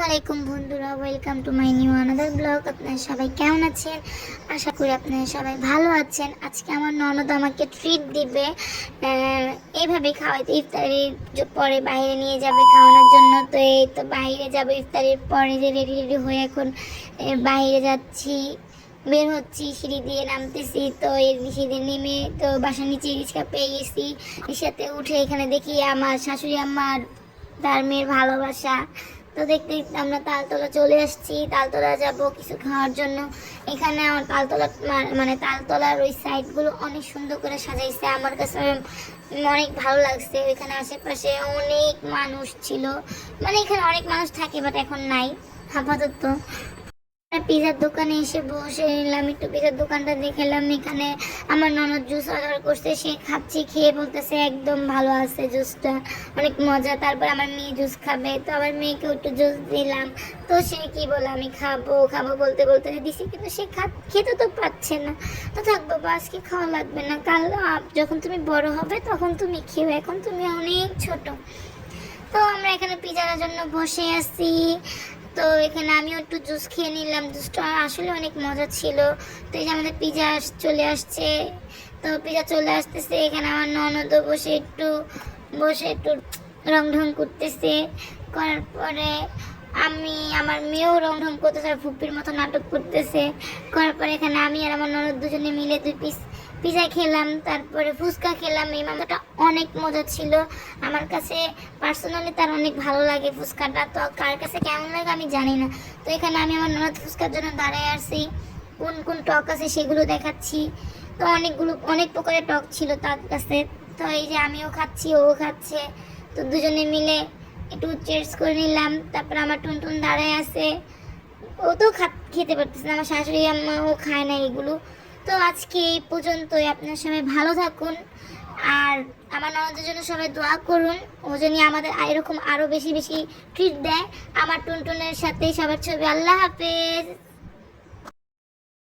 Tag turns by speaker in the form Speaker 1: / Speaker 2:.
Speaker 1: আলাইকুম বন্ধুরা, welcome to my new another blog. আপনারা সবাই কেমন আছেন? আশা করি আপনারা সবাই ভালো আছেন। আজকে আমার ননদ আমাকে ট্রিট দিবে, এইভাবে খাওয়াইতে। ইফতারির পরে বাইরে নিয়ে যাবে খাওয়ানোর জন্য। তো এই তো বাইরে যাবো ইফতারির পরে, যে রেডি রেডি হয়ে এখন বাইরে যাচ্ছি, বের হচ্ছি, সিঁড়ি দিয়ে নামতেছি। তো এই সিঁড়ি নেমে তো বাসার নিচে রিক্সা পেয়ে গেছি। রিক্সাতে উঠে এখানে দেখি আমার শাশুড়ি আম্মার তার মেয়ের ভালোবাসা। তো দেখতে দেখতে আমরা তালতলা চলে আসছি। তালতলা যাব কিছু খাওয়ার জন্য। এখানে আমার তালতলা মানে তালতলার ওই সাইডগুলো অনেক সুন্দর করে সাজাইছে, আমার কাছে অনেক ভালো লাগছে। ওইখানে আশেপাশে অনেক মানুষ ছিল, মানে এখানে অনেক মানুষ থাকে বাট এখন নাই আপাতত। পিজার দোকানে এসে বসে নিলাম, একটু পিজার দোকানটা দেখালাম। এখানে আমার ননদ জুস অর্ডার করছে, সে খাচ্ছি, খেয়ে বলতেছে একদম ভালো আছে জুসটা, অনেক মজা। তারপর আমার মেয়ে জুস খাবে, তো আমার মেয়েকেও একটু জুস দিলাম। তো সে কি বলে আমি খাবো খাবো বলতে বলতে দিছি, কিন্তু সে খেতে তো পাচ্ছে না। তো থাক বাবা, আজকে খাওয়া লাগবে না, কাল যখন তুমি বড় হবে তখন তুমি খেও, এখন তুমি অনেক ছোট। তো আমরা এখানে পিজার জন্য বসে আছি। তো এখানে আমিও একটু জুস খেয়ে নিলাম, জুসটা আসলে অনেক মজা ছিল। তো এই যে আমাদের পিজা চলে আসছে। তো পিজা চলে আসতেছে, এখানে আমার ননদও বসে একটু রং ঢং করতেছে। করার পরে আমার মেয়েও রং ঢং করতেছে, আর ফুপির মতো নাটক করতেছে। করার পরে এখানে আমি আর আমার ননদ দুজনে মিলে 2 পিস পিজা খেলাম, তারপরে ফুচকা খেলাম। এই মাংসটা অনেক মজা ছিল আমার কাছে, পার্সোনালি তার অনেক ভালো লাগে ফুচকাটা। তো কার কাছে কেমন লাগে আমি জানি না। তো এখানে আমি আমার ননদ ফুচকার জন্য দাঁড়ায় আসছি, কোন কোন টক আছে সেগুলো দেখাচ্ছি। তো অনেক প্রকারের টক ছিল তার কাছে। তো এই যে আমিও খাচ্ছি, ও খাচ্ছে। তো দুজনে মিলে একটু চেয়ার্স করে নিলাম। তারপর আমার টুনটুন দাঁড়ায় আছে, ও তো খেতে পারতেছে না, আমার শাশুড়ি আম্মা ও খায় না এগুলো। তো আজকে এই পর্যন্তই। আপনার সবাই ভালো থাকুন, আর আমার ননদের জন্য সবাই দোয়া করুন, ও যেন আমাদের এরকম আরও বেশি বেশি ট্রিট দেয়। আমার টুনটুনের সাথে সবার ছবি। আল্লাহ হাফেজ।